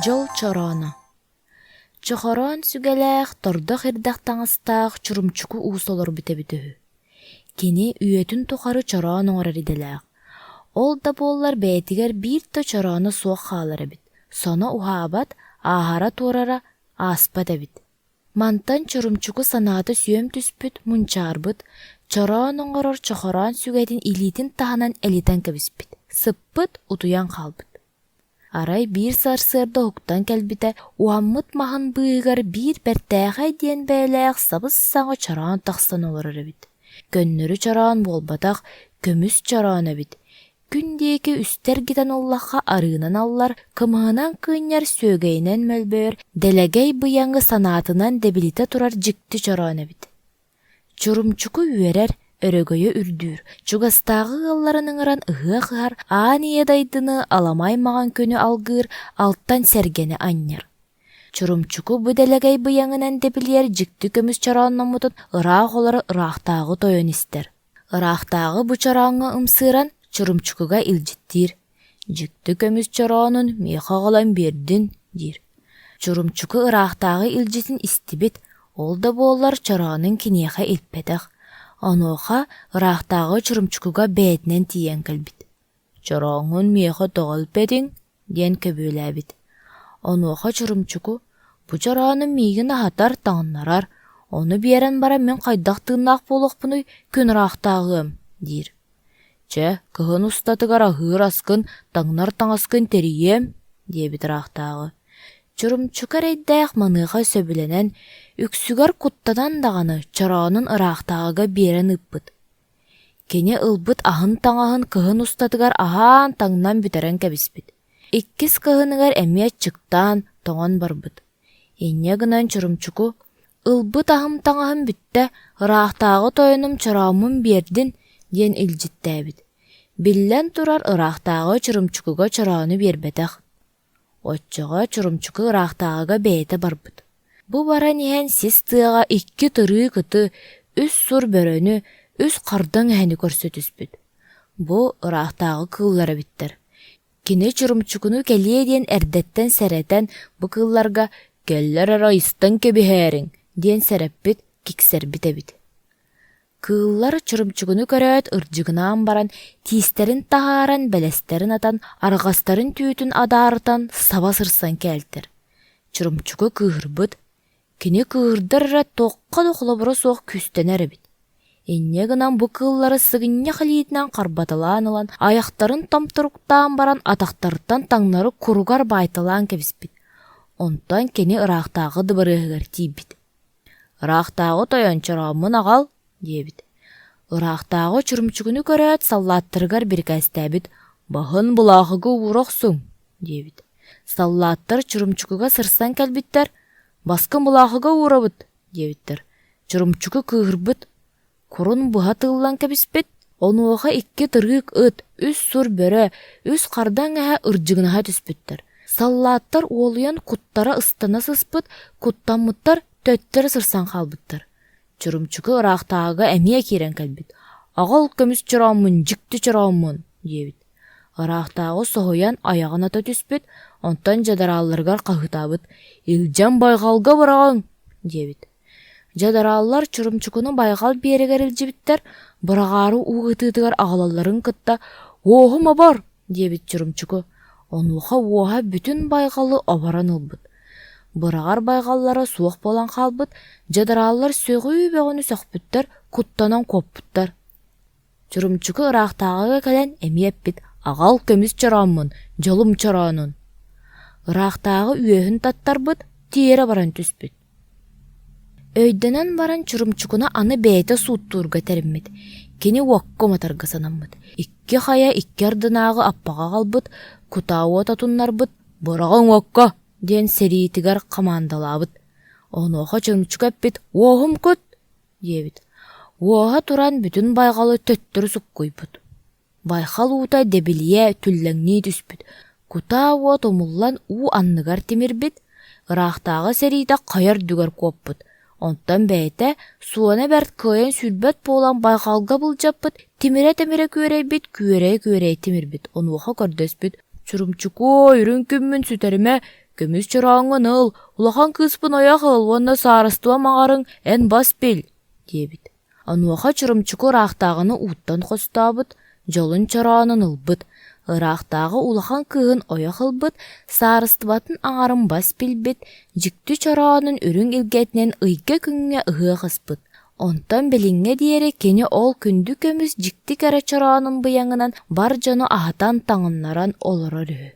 Жол чорону. Чохорон сүгелэх тордох ирдах таңыстаах чурумчуку уусолор бите-битүһү. Кини үйөтүн тухары чороон оҥорар иделээх. Ол да буоллар бээтигэр биирто чороonu суох хаалар эбит. Соно уһаабат, аахара туорара ааспат эбит. Мантан чурумчуку санааты сүйөм түспүт, мунчаарбыт, чороон оҥорор чохороон сүгээтин илиитин таһанан элитэн кэбиспит. Сыппыт утуян хаалбыт. Арай биир сарсыарда хуктан кэлбитэ, уаммыт маһын быыгар биир бэртээхэй диэн бээлээх сабыс саҥа чороон тахсан олорор эбит. Көннөрү чороон буолбатах, көмүс чороон эбит. Күндээки үстэр гитэн оллахха арыынан аллар, кымыһынан кыынньар сүөгэйинэн мөлбөөр, дэлэгэй быйаҥы санаатынан дебилите турар дьикти чороон эбит. Чурумчуку үөрэр, өрөгөйө үрдүүр, чугастаагы ылларын ыҥыран ыһыа-хыһар аан иэдайдыны аламай-маҕан көнү алгыыр алттан сэргэни аньар. Чурумчуку бу дэлэгэй быйаҥынан дебилиэр дьикти көмүс чороонноммутун ыраах олоро ыраахтаагы тойон истэр. Ыраахтаагы бу чорооҥҥо ымсыыран чурумчукуга илдьиттиир. Дьикти көмүс чороонун миэхэ оҕолон биэрдин, диир. Чурумчуку ыраахтаагы илдьитин истибит, ол да буоллар чороонун киниэхэ илппэтэх. Онуоха ыраахтаагы чурумчукуга бээтинэн тиийэн кэлбит. «Чорооҥҥун миэхэ тоҕо илпэтиҥ» диэн көбүөлээбит. Онуоха чурумчуку «Бу чороонун миигин аһатар таҥнарар, ону биэрэн бара мен хайдах тыыннаах буолуохпунуй күн ыраахтаагыам» диир. «Чэ, кыһын устатыгар аһыыр аскын, таҥнар таҥаскын териийэм» диэбит ыраахтаагы. Чурумчука эрэйдээх маныыха сөбүлэнэн, үксүгэр куттанан даҕаны чороонун ыраахтааҕыга биэрэн ыппыт. Кини ылбыт аһын таҥаһын кыһын устатыгар аһаан таҥнан бүтэрэн кэбиспит. Иккис кыһыныгар эмиэ чыктаан тоҕон барбыт. Инньэ гынан чурумчуку «Ылбыт аһым таҥаһын бүттэ, ыраахтааҕы тойонум чорооммун биэрдин» диэн илдьиттээбит. Биллэн турар ыраахтааҕы чурумчукуга чороону биэрбэтэх. Оччоҕо чурумчуку ыраахтааҕыга бэйэтэ барбыт. Бу баран иһэн сис тыаҕа икки тырыы кыты, үс сур бөрөнү, үс хардаң эһэни көрсөтүспүт. Бу ыраахтааҕы кыыллара биттэр. Кини чурумчукуну кэлиэ диэн эрдэттэн сэрэтэн бу кыылларга «Келлэр арайыстан кэбиһээриҥ» диэн сэрэппит, киксэрбит эбит. Кыыллар чурумчукуну көрөөт ырдьыгынаан баран, тиистерин таһааран, бэлэстерин атан, арҕастарын түүтүн адаарытан саба сырсан кэлтэр. Чурумчуку кыыһырбыт. Кини кыыһырдарара тоохха дохолоборо суох күстэнэр эбит. Инньэ гынан бу кыыллары сыгынньа халиитинэн харбаталаан ылан, аяхтарын тамтуруктаан баран, атахтарыттан таҥнары куругар байталаан кэбиспит. Онтон кини ыраахтааҕы дыбарыаһыгар тиийбит. «Ыраахтааҕы тойон чорооммун аҕал» диэбит. Ыраахтааҕы чурумчугуну көрөөт саллааттарыгар бирикээстээбит. «Баһын булаахыгы уурохсуң» диэбит. Саллааттар чурумчукуга сырсан кэлбиттэр. «Баскын булаахыга уурабыт» диэбиттэр. Чурумчуку кыыһырбыт. Курун быһа тыыллан кэбиспит. Онуоха икки тырыык ыт, үс сур бөрө, үс хардаң эһэ ырдьыгынаһа түспүттэр. Саллааттар уолуйан куттара ыстана сыспыт, куттаммыттар төттөр сырсан хаалбыттар. Чурумчуку ыраахтааҕыга эмиэ киирэн кэлбит. «Аҕал көмүс чорооммун, дьикти чорооммун» диэбит. Ыраахтааҕы соһуйан аяҕына түспүт, онтон жадараалларыгар хаһытаабыт. «Илдьэн байҕалга быраҕаҥ» диэбит. Жадарааллар чурумчукуну байҕал биэригэр илдьибиттэр, бырағаары угытыытыгар аҕалалларын кытта «Уоһума бар» диэбит чурумчуку. Онуоха уоһа бүтүн байҕалы оборон ылбыт. Бырағар байҕаллара суох болан хаалбыт, жадарааллар сөҕүү бөҕөнү сөхпүттэр, куттанан куоппуттар. Чурумчуку ыраахтааҕыга кэлэн эмиэппит. «Аҕал көмүс чорооммун, дьолум чороонун». Ыраахтааҕы үөһүн таттарбыт, тиэрэ баран түспүт. Өйдөнөн баран чурумчукуна аны бэйэтэ сууттуурга тэриммит. Кини уокко матарга санаммыт. Икки хая икки ардынааҕы аппаҕа халбыт, кутаауа татуннарбыт. «Быраҕаҥ уокко» диэн сэриитигэр хамаандалаабыт. Онуоха чурумчук эппит. «Уоһум кут» диэбит. Уоһа туран бүтүн байҕалы төттөр суккуйбут. Байхал уута дебилие түллэҥнии түспүт. Кутаауа томуллан уу анныгар тимирбит. Ыраахтааҕы сэриитэ хайар дүгэр куоппут. Онтон бэйэтэ суона бэрт кыайан сүрбэт буолан байхалга былдьаппыт. Тимире-тимире күөрэйбит, күөрэй тимирбит. Онуоха көрдөспүт. Чурумчуку, үрүн күммүн сүтериме Көмүс чорооңун ыл, улахан кыыспын оя хыл, уонна саарыстыва маңарың эн бас бил, диэбит. Онуоха чурумчуку ыраахтаагыны uuттан хостаабыт, жолун чороонун ылбыт, ыраахтаагы улахан кыыһын оя хылбыт, саарыстыбатын аҥарын бас билбит, дьиктү чороонун үрүң илгэтинэн ыйга күҥҥэ ыһыа хаспыт. Онтон билиҥҥэ диэри кини ол күндү көмүс дьикти кэрэ чороонун быйаҥынан бар дьону аһатан таҥыннаран олорор үһү.